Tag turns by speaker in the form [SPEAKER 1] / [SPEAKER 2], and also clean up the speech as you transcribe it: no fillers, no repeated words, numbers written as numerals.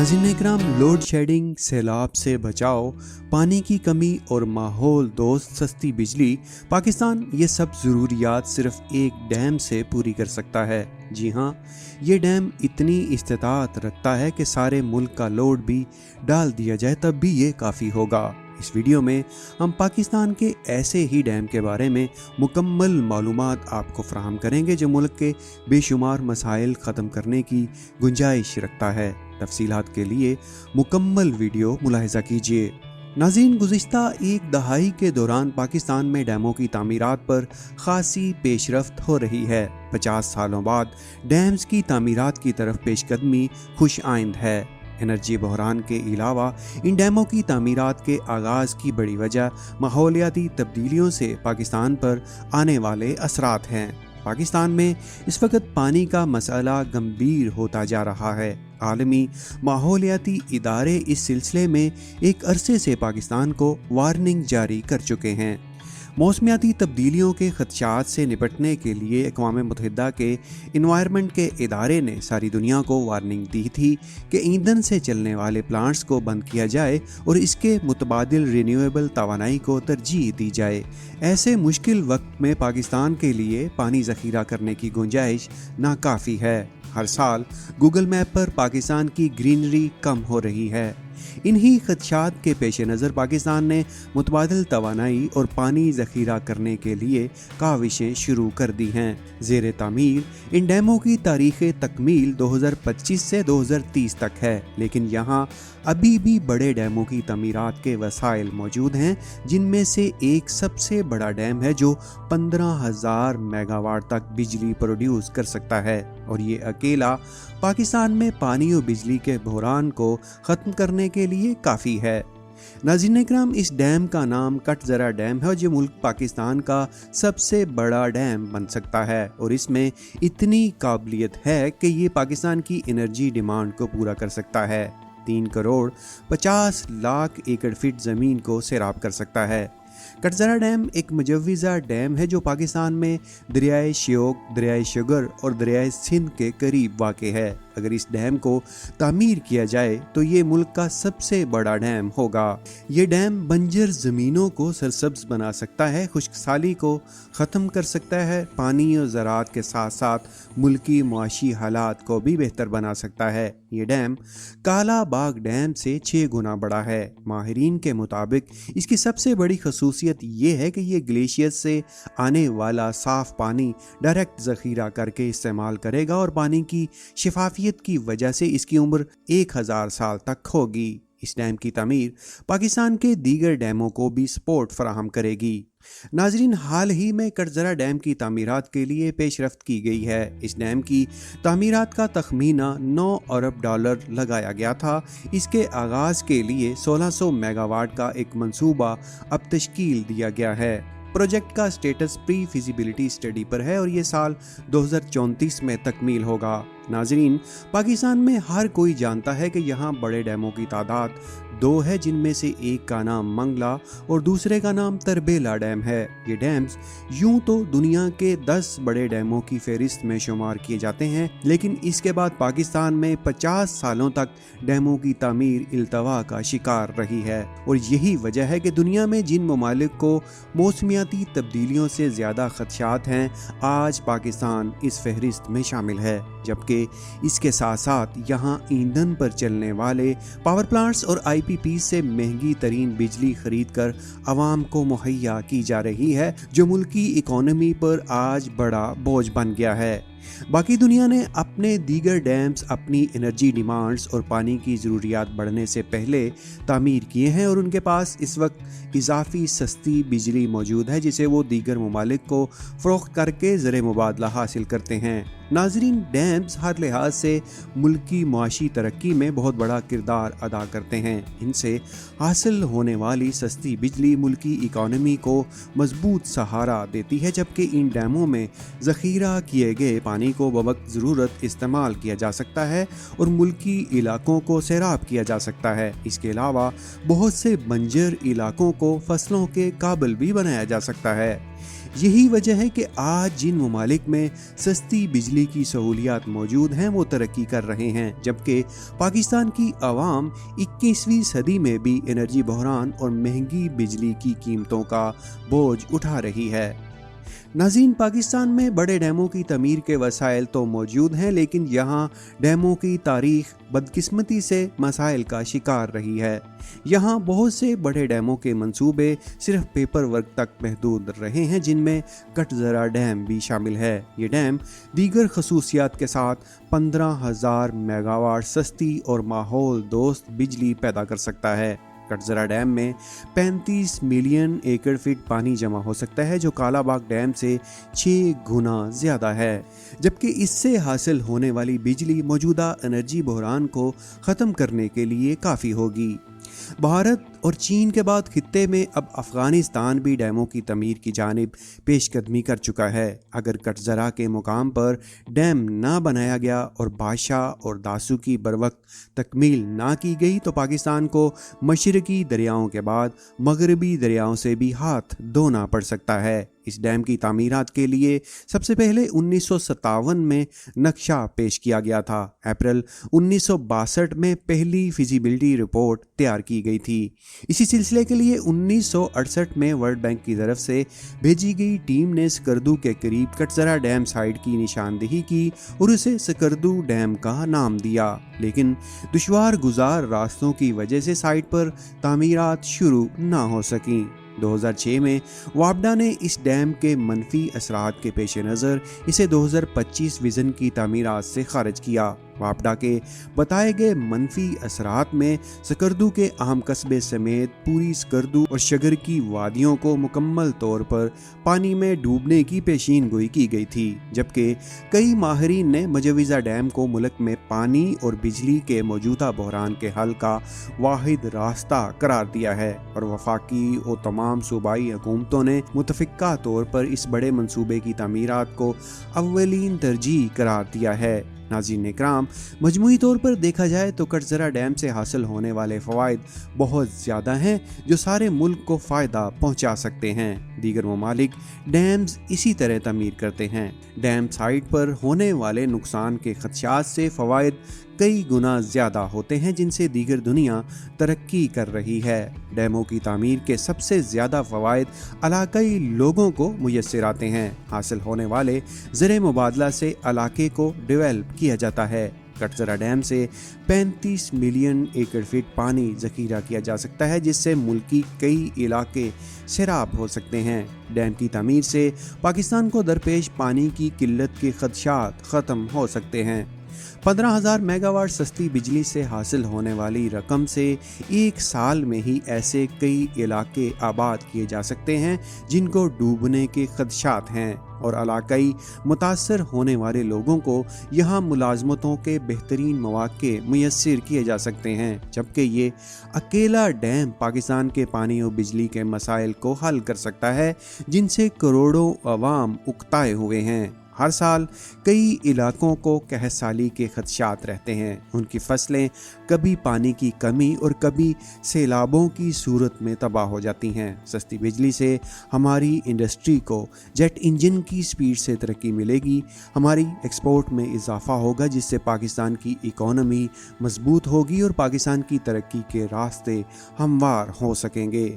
[SPEAKER 1] नाज़रीन इकराम, load shedding, सैलाब से बचाव, पानी की कमी और माहौल दोस्त सस्ती बिजली, पाकिस्तान ये सब ज़रूरियात सिर्फ एक डैम से पूरी कर सकता है। जी हाँ, ये डैम इतनी इस्तिताअत रखता है कि सारे मुल्क का लोड भी डाल दिया जाए तब भी ये काफ़ी होगा। इस वीडियो में हम पाकिस्तान के ऐसे ही डैम के बारे में मुकम्मल मालूमात आपको फराहम करेंगे जो मुल्क के बेशुमार मसाइल ख़त्म करने की गुंजाइश रखता है। तफसीलात के लिए मुकम्मल वीडियो मुलाहिज़ा कीजिए। नाज़रीन, गुज़िश्ता एक दहाई के दौरान पाकिस्तान में डैमों की तामीरात पर खासी पेशरफ्त हो रही है। 50 सालों बाद डैम्स की तामीरात की तरफ पेशकदमी खुश आइंद है। एनर्जी बहरान के अलावा इन डैमों की तामीरात के आगाज़ की बड़ी वजह माहौलियाती तब्दीलियों से पाकिस्तान पर आने वाले असरात हैं। पाकिस्तान में इस वक्त पानी का मसला गंभीर होता जा रहा है। आलमी माहौलियाती इदारे इस सिलसिले में एक अरसे से पाकिस्तान को वार्निंग जारी कर चुके हैं। मौसमियाती तब्दीलियों के खदशात से निपटने के लिए अक़वाम मुत्तहिदा के इन्वायरमेंट के इदारे ने सारी दुनिया को वार्निंग दी थी कि ईंधन से चलने वाले प्लांट्स को बंद किया जाए और इसके मुतबादिल रिन्यूएबल तवानाई को तरजीह दी जाए। ऐसे मुश्किल वक्त में पाकिस्तान के लिए पानी ज़ख़ीरा करने की गुंजाइश नाकाफ़ी है। हर साल गूगल मैप पर पाकिस्तान की ग्रीनरी कम हो रही है। इन्हीं खदशात के पेश नज़र पाकिस्तान ने मुतबादिल तवानाई और पानी ज़ख़ीरा करने के लिए काविशें शुरू कर दी हैं। ज़ेर तामीर इन डैमों की तारीख़ तकमील 2025 से 2030 तक है, लेकिन यहाँ अभी भी बड़े डैमों की तमीरात के वसाइल मौजूद हैं, जिनमें से एक सबसे बड़ा डैम है जो 15,000 मेगावाट तक बिजली प्रोड्यूस कर सकता है, और ये अकेला पाकिस्तान में पानी और बिजली के बहरान को ख़त्म करने के लिए काफ़ी है। नाज़रीन इकराम, इस डैम का नाम कटज़रा डैम है जो मुल्क पाकिस्तान का सबसे बड़ा डैम बन सकता है, और इसमें इतनी काबिलियत है कि ये पाकिस्तान की एनर्जी डिमांड को पूरा कर सकता है। 3 करोड़ 50 लाख एकड़ फीट ज़मीन को सैराब कर सकता है। कटज़रा डैम एक मुजव्वज़ा डैम है जो पाकिस्तान में दरियाए श्योक, दरियाए शुगर और दरियाए सिंध के करीब वाक़े है। अगर इस डैम को तामीर किया जाए तो ये मुल्क का सबसे बड़ा डैम होगा। ये डैम बंजर ज़मीनों को सरसब्ज बना सकता है, खुश्कसाली को ख़त्म कर सकता है, पानी और ज़राअत के साथ साथ मुल्की मुआशी हालात को भी बेहतर बना सकता है। ये डैम काला बाग डैम से 6 गुना बड़ा है। माहिरीन के मुताबिक इसकी सबसे बड़ी खसूसियत ये है कि ये ग्लेशियर से आने वाला साफ़ पानी डायरेक्ट ज़ख़ीरा करके इस्तेमाल करेगा, और पानी की शफाफियत की वजह से इसकी उम्र 1000 साल तक होगी। इस डैम की तमीर पाकिस्तान के दीगर डैमों को भी सपोर्ट फराहम करेगी। नाजरीन, हाल ही में कटज़रा डैम की तामीरात के लिए पेशरफ्त की गई है। इस डैम की तामीरात का तखमीना 9 अरब डॉलर लगाया गया था। इसके आगाज़ के लिए 1600 मेगावाट का एक मंसूबा अब तश्कील दिया गया है। प्रोजेक्ट का स्टेटस प्री फिजिबिलिटी स्टडी पर है और ये साल 2034 में तकमील होगा। नाजरीन, पाकिस्तान में हर कोई जानता है कि यहाँ बड़े डैमों की तादाद 2 है, जिनमें से एक का नाम मंगला और दूसरे का नाम तरबेला डैम है। ये डैम्स यूं तो दुनिया के 10 बड़े डैमों की फहरिस्त में शुमार किए जाते हैं, लेकिन इसके बाद पाकिस्तान में 50 सालों तक डैमों की तामीर इल्तवा का शिकार रही है, और यही वजह है कि दुनिया में जिन ममालिक को मौसमियाती तब्दीलियों से ज़्यादा खदशात हैं, आज पाकिस्तान इस फहरिस्त में शामिल है। जबकि इसके साथ साथ यहाँ ईंधन पर चलने वाले पावर प्लांट्स और IPP से महंगी तरीन बिजली खरीद कर आवाम को मुहैया की जा रही है, जो मुल्क की इकोनॉमी पर आज बड़ा बोझ बन गया है। बाकी दुनिया ने अपने दीगर डैम्स अपनी एनर्जी डिमांड्स और पानी की ज़रूरियात बढ़ने से पहले तामीर किए हैं, और उनके पास इस वक्त इजाफी सस्ती बिजली मौजूद है जिसे वो दीगर ममालिक को फ़रोख्त करके ज़र मुबादला हासिल करते हैं। नाजरीन, डैम्स हर लिहाज से मुल्क की मुआशी तरक्की में बहुत बड़ा किरदार अदा करते हैं। इनसे हासिल होने वाली सस्ती बिजली मुल्क की इकोनॉमी को मजबूत सहारा देती है, जबकि इन डैमों में ज़ख़ीरा किए गए پانی کو بوقت ضرورت استعمال کیا جا سکتا ہے اور ملکی علاقوں کو سیراب کیا جا سکتا ہے۔ اس کے علاوہ بہت سے بنجر علاقوں کو فصلوں کے قابل بھی بنایا جا سکتا ہے۔ یہی وجہ ہے کہ آج جن ممالک میں سستی بجلی کی سہولیات موجود ہیں وہ ترقی کر رہے ہیں، جبکہ پاکستان کی عوام 21ویں صدی میں بھی انرجی بحران اور مہنگی بجلی کی قیمتوں کا بوجھ اٹھا رہی ہے۔ ناظرین، پاکستان میں بڑے ڈیموں کی تعمیر کے وسائل تو موجود ہیں، لیکن یہاں ڈیموں کی تاریخ بدقسمتی سے مسائل کا شکار رہی ہے۔ یہاں بہت سے بڑے ڈیموں کے منصوبے صرف پیپر ورک تک محدود رہے ہیں، جن میں کٹزرا ڈیم بھی شامل ہے۔ یہ ڈیم دیگر خصوصیات کے ساتھ 15,000 میگا واٹ سستی اور ماحول دوست بجلی پیدا کر سکتا ہے۔ کٹزرا ڈیم میں 35 ملین ایکڑ فٹ پانی جمع ہو سکتا ہے، جو کالا باغ ڈیم سے 6 گنا زیادہ ہے، جبکہ اس سے حاصل ہونے والی بجلی موجودہ انرجی بحران کو ختم کرنے کے لیے کافی ہوگی۔ بھارت اور چین کے بعد خطے میں اب افغانستان بھی ڈیموں کی تعمیر کی جانب پیش قدمی کر چکا ہے۔ اگر کٹزرا کے مقام پر ڈیم نہ بنایا گیا اور بادشاہ اور داسو کی بروقت تکمیل نہ کی گئی تو پاکستان کو مشرقی دریاؤں کے بعد مغربی دریاؤں سے بھی ہاتھ دھونا پڑ سکتا ہے۔ اس ڈیم کی تعمیرات کے لیے سب سے پہلے 1957 میں نقشہ پیش کیا گیا تھا۔ اپریل 1962 میں پہلی فیزیبلٹی رپورٹ تیار کی گئی تھی۔ اسی سلسلے کے لیے 1968 میں ورلڈ بینک کی طرف سے بھیجی گئی ٹیم نے سکردو کے قریب کٹزرا ڈیم سائٹ کی نشاندہی کی اور اسے سکردو ڈیم کا نام دیا، لیکن دشوار گزار راستوں کی وجہ سے سائٹ پر تعمیرات شروع نہ ہو سکیں۔ 2006 میں وابڈا نے اس ڈیم کے منفی اثرات کے پیش نظر اسے 2025 ویژن کی تعمیرات سے خارج کیا۔ وابڈا کے بتائے گئے منفی اثرات میں سکردو کے اہم قصبے سمیت پوری سکردو اور شگر کی وادیوں کو مکمل طور پر پانی میں ڈوبنے کی پیشین گوئی کی گئی تھی، جبکہ کئی ماہرین نے مجوزہ ڈیم کو ملک میں پانی اور بجلی کے موجودہ بحران کے حل کا واحد راستہ قرار دیا ہے، اور وفاقی اور تمام صوبائی حکومتوں نے متفقہ طور پر اس بڑے منصوبے کی تعمیرات کو اولین ترجیح قرار دیا ہے۔ ناظرین اکرام، مجموعی طور پر دیکھا جائے تو کٹزرا ڈیم سے حاصل ہونے والے فوائد بہت زیادہ ہیں جو سارے ملک کو فائدہ پہنچا سکتے ہیں۔ دیگر ممالک ڈیمز اسی طرح تعمیر کرتے ہیں۔ ڈیم سائٹ پر ہونے والے نقصان کے خدشات سے فوائد کئی گنا زیادہ ہوتے ہیں، جن سے دیگر دنیا ترقی کر رہی ہے۔ ڈیموں کی تعمیر کے سب سے زیادہ فوائد علاقائی لوگوں کو میسر آتے ہیں۔ حاصل ہونے والے زر مبادلہ سے علاقے کو ڈیولپ کیا جاتا ہے۔ کٹزرا ڈیم سے 35 ملین ایکڑ فٹ پانی ذخیرہ کیا جا سکتا ہے، جس سے ملکی کئی علاقے سیراب ہو سکتے ہیں۔ ڈیم کی تعمیر سے پاکستان کو درپیش پانی کی قلت کے خدشات ختم ہو سکتے ہیں۔ 15,000 میگا واٹ سستی بجلی سے حاصل ہونے والی رقم سے ایک سال میں ہی ایسے کئی علاقے آباد کیے جا سکتے ہیں جن کو ڈوبنے کے خدشات ہیں، اور علاقائی متاثر ہونے والے لوگوں کو یہاں ملازمتوں کے بہترین مواقع میسر کیے جا سکتے ہیں، جبکہ یہ اکیلا ڈیم پاکستان کے پانی اور بجلی کے مسائل کو حل کر سکتا ہے جن سے کروڑوں عوام اکتائے ہوئے ہیں۔ ہر سال کئی علاقوں کو قحط سالی کے خدشات رہتے ہیں۔ ان کی فصلیں کبھی پانی کی کمی اور کبھی سیلابوں کی صورت میں تباہ ہو جاتی ہیں۔ سستی بجلی سے ہماری انڈسٹری کو جیٹ انجن کی سپیڈ سے ترقی ملے گی، ہماری ایکسپورٹ میں اضافہ ہوگا، جس سے پاکستان کی اکانومی مضبوط ہوگی اور پاکستان کی ترقی کے راستے ہموار ہو سکیں گے۔